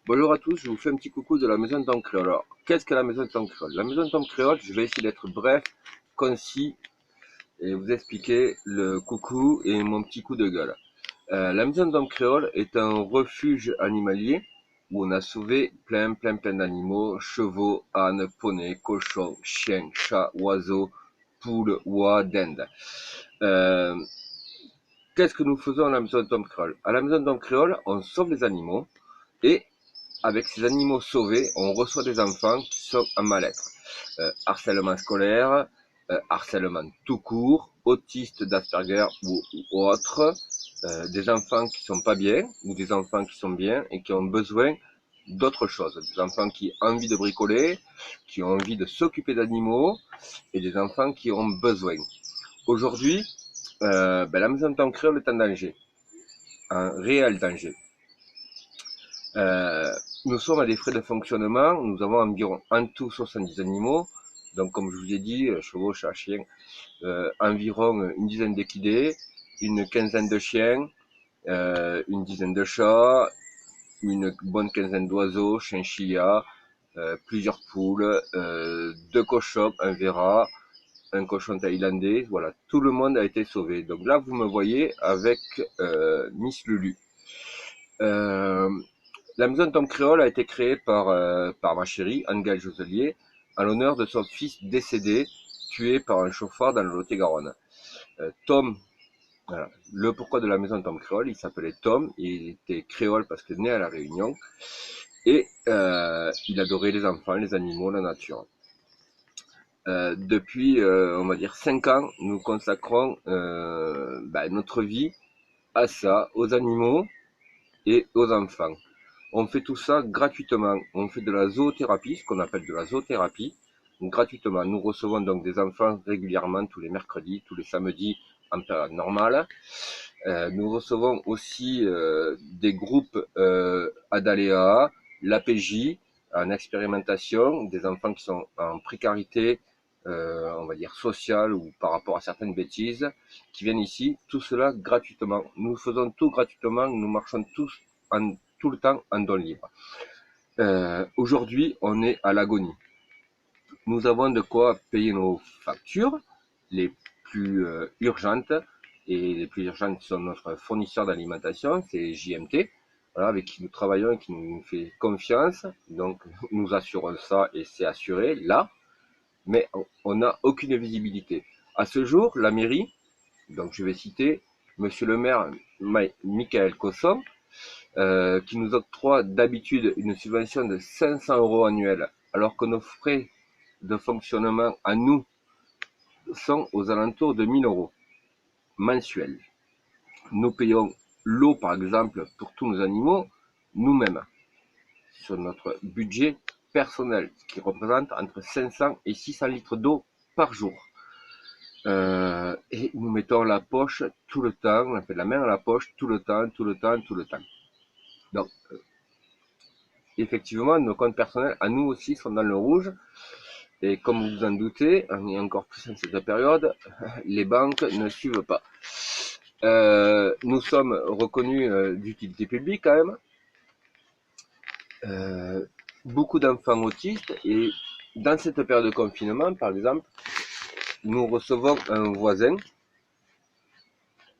Bonjour à tous, je vous fais un petit coucou de la maison de Tom Créole. Alors, qu'est-ce que la maison de Tom Créole? La maison de Tom Créole, je vais essayer d'être bref, concis et vous expliquer le coucou et mon petit coup de gueule. La maison de Tom Créole est un refuge animalier où on a sauvé plein d'animaux, chevaux, ânes, poneys, cochons, chiens, chats, oiseaux, poules, oies, dindes. Euh, Qu'est-ce que nous faisons à la maison de Tom Créole? À la maison de Tom Créole, on sauve les animaux et avec ces animaux sauvés, on reçoit des enfants qui sont en mal-être. Harcèlement scolaire, harcèlement tout court, autistes d'Asperger ou autres, des enfants qui sont pas bien ou des enfants qui sont bien et qui ont besoin d'autre chose. Des enfants qui ont envie de bricoler, qui ont envie de s'occuper d'animaux et des enfants qui ont besoin. Aujourd'hui, la maison de Tom Créole est en danger, un réel danger. Euh, Nous sommes à des frais de fonctionnement. Nous avons environ en tout 70 animaux. Donc, comme je vous ai dit, chevaux, chats, chiens, environ une dizaine d'équidés, une quinzaine de chiens, une dizaine de chats, une bonne quinzaine d'oiseaux, chinchillas, plusieurs poules, deux cochons, un verra, un cochon thaïlandais. Voilà, tout le monde a été sauvé. Donc là, vous me voyez avec Miss Lulu. Euh, La maison de Tom Créole a été créée par ma chérie, Angèle Joselier, en l'honneur de son fils décédé, tué par un chauffard dans le Lot-et-Garonne. Tom, voilà, le pourquoi de la maison de Tom Créole, il s'appelait Tom, il était créole parce que né à La Réunion, et il adorait les enfants, les animaux, la nature. Depuis, on va dire, 5 ans, nous consacrons notre vie à ça, aux animaux et aux enfants. On fait tout ça gratuitement. On fait de la zoothérapie, ce qu'on appelle de la zoothérapie, gratuitement. Nous recevons donc des enfants régulièrement, tous les mercredis, tous les samedis, en période normale. Nous recevons aussi des groupes Adalea, l'APJ, en expérimentation, des enfants qui sont en précarité, on va dire sociale ou par rapport à certaines bêtises, qui viennent ici, tout cela gratuitement. Nous faisons tout gratuitement, nous marchons tous tout le temps en don libre. Aujourd'hui, on est à l'agonie. Nous avons de quoi payer nos factures, les plus urgentes, et les plus urgentes sont notre fournisseur d'alimentation, c'est JMT, voilà, avec qui nous travaillons et qui nous fait confiance. Donc, nous assurons ça et c'est assuré là, mais on n'a aucune visibilité. À ce jour, la mairie, donc je vais citer Monsieur le maire Michael Cosson, qui nous octroie d'habitude une subvention de 500 € annuels, alors que nos frais de fonctionnement à nous sont aux alentours de 1000 € mensuels. Nous payons l'eau, par exemple, pour tous nos animaux, nous-mêmes, sur notre budget personnel, ce qui représente entre 500 et 600 litres d'eau par jour. Et nous mettons la poche tout le temps, on fait la main à la poche tout le temps. Donc, effectivement, nos comptes personnels, à nous aussi, sont dans le rouge. Et comme vous vous en doutez, on est encore plus en cette période, les banques ne suivent pas. Nous sommes reconnus d'utilité publique quand même. Beaucoup d'enfants autistes et dans cette période de confinement, par exemple, nous recevons un voisin.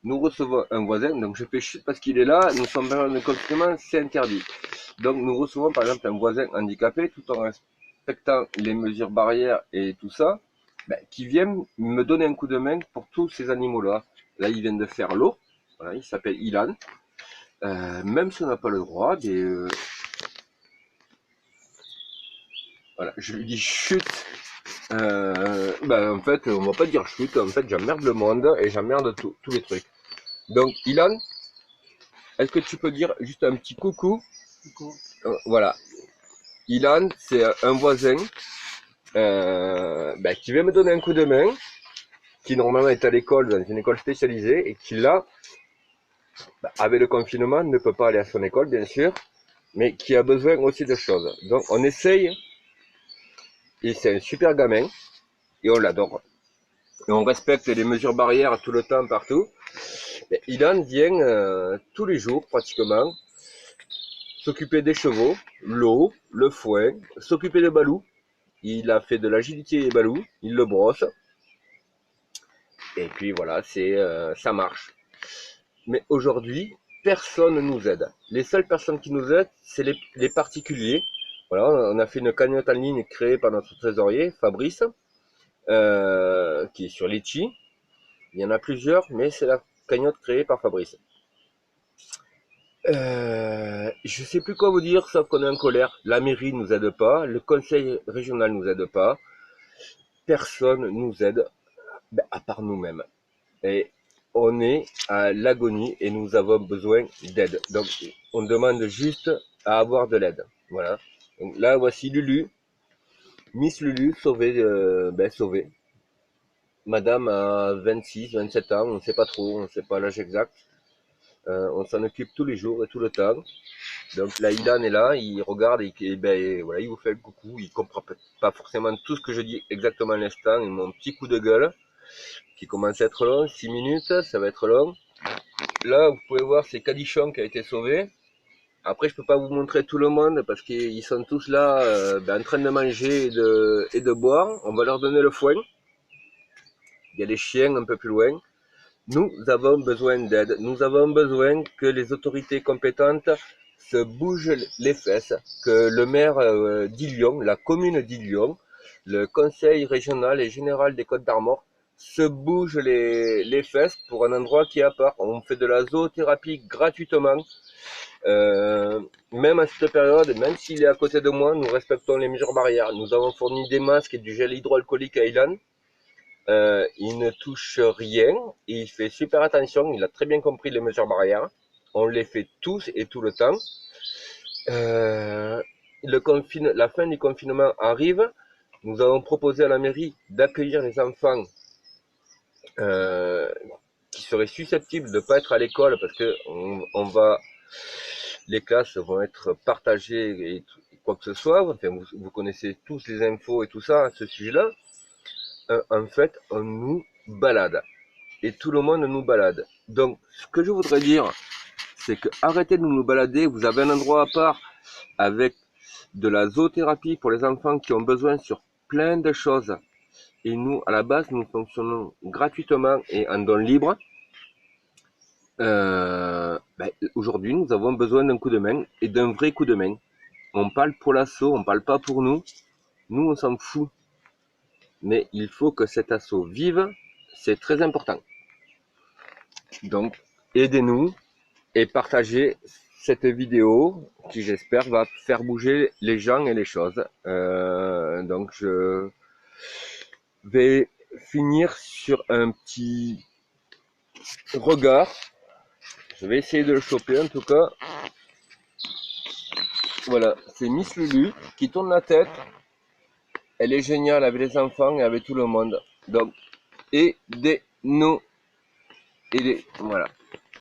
Donc je fais chute parce qu'il est là, nous sommes en période de confinement, c'est interdit. Donc nous recevons par exemple un voisin handicapé tout en respectant les mesures barrières et tout ça, qui vient me donner un coup de main pour tous ces animaux-là. Là, il vient de faire l'eau, voilà, il s'appelle Ilan. Même si on n'a pas le droit, voilà, je lui dis chute. En fait, on va pas dire chute, en fait, j'emmerde le monde et j'emmerde tous les trucs. Donc, Ilan, est-ce que tu peux dire juste un petit coucou? Voilà. Ilan, c'est un voisin qui vient me donner un coup de main, qui normalement est à l'école, dans une école spécialisée, et qui là, avec le confinement, ne peut pas aller à son école, bien sûr, mais qui a besoin aussi de choses. Donc on essaye, et c'est un super gamin, et on l'adore. Et on respecte les mesures barrières tout le temps, partout. Et Ilan vient tous les jours, pratiquement, s'occuper des chevaux, l'eau, le foin, s'occuper de Balou. Il a fait de l'agilité et Balou, il le brosse. Et puis voilà, ça marche. Mais aujourd'hui, personne ne nous aide. Les seules personnes qui nous aident, c'est les particuliers. Voilà, on a fait une cagnotte en ligne créée par notre trésorier, Fabrice, qui est sur Litchi. Il y en a plusieurs, mais c'est la cagnotte créée par Fabrice. Je sais plus quoi vous dire, sauf qu'on est en colère. La mairie nous aide pas, le conseil régional nous aide pas, personne nous aide, à part nous-mêmes. Et on est à l'agonie et nous avons besoin d'aide. Donc, on demande juste à avoir de l'aide. Voilà. Donc là, voici Lulu, Miss Lulu, sauvée. Madame a 26, 27 ans, on ne sait pas trop, on ne sait pas l'âge exact. On s'en occupe tous les jours et tout le temps. Donc là, Ilan est là, il regarde et voilà, il vous fait le coucou. Il comprend pas forcément tout ce que je dis exactement à l'instant. Et mon petit coup de gueule qui commence à être long, 6 minutes, ça va être long. Là, vous pouvez voir, c'est Cadichon qui a été sauvé. Après, je peux pas vous montrer tout le monde parce qu'ils sont tous là en train de manger et de boire. On va leur donner le foin. Il y a des chiens un peu plus loin. Nous avons besoin d'aide. Nous avons besoin que les autorités compétentes se bougent les fesses, que le maire d'Illion, la commune d'Illion, le conseil régional et général des Côtes-d'Armor se bougent les fesses pour un endroit qui est à part. On fait de la zoothérapie gratuitement. Même à cette période, même s'il est à côté de moi, nous respectons les mesures barrières. Nous avons fourni des masques et du gel hydroalcoolique à Ilan. Il ne touche rien, il fait super attention, il a très bien compris les mesures barrières. On les fait tous et tout le temps. La fin du confinement arrive. Nous avons proposé à la mairie d'accueillir les enfants qui seraient susceptibles de ne pas être à l'école parce que les classes vont être partagées et quoi que ce soit. Enfin, vous connaissez tous les infos et tout ça à ce sujet-là. En fait, on nous balade. Et tout le monde nous balade. Donc, ce que je voudrais dire, c'est que arrêtez de nous balader. Vous avez un endroit à part avec de la zoothérapie pour les enfants qui ont besoin sur plein de choses. Et nous, à la base, nous fonctionnons gratuitement et en don libre. Aujourd'hui, nous avons besoin d'un coup de main et d'un vrai coup de main. On parle pour l'assaut, on parle pas pour nous. Nous, on s'en fout. Mais il faut que cet assaut vive. C'est très important. Donc, aidez-nous et partagez cette vidéo qui, j'espère, va faire bouger les gens et les choses. Donc, je vais finir sur un petit regard. Je vais essayer de le choper en tout cas. Voilà, c'est Miss Lulu qui tourne la tête. Elle est géniale avec les enfants et avec tout le monde. Donc, aidez-nous. Voilà.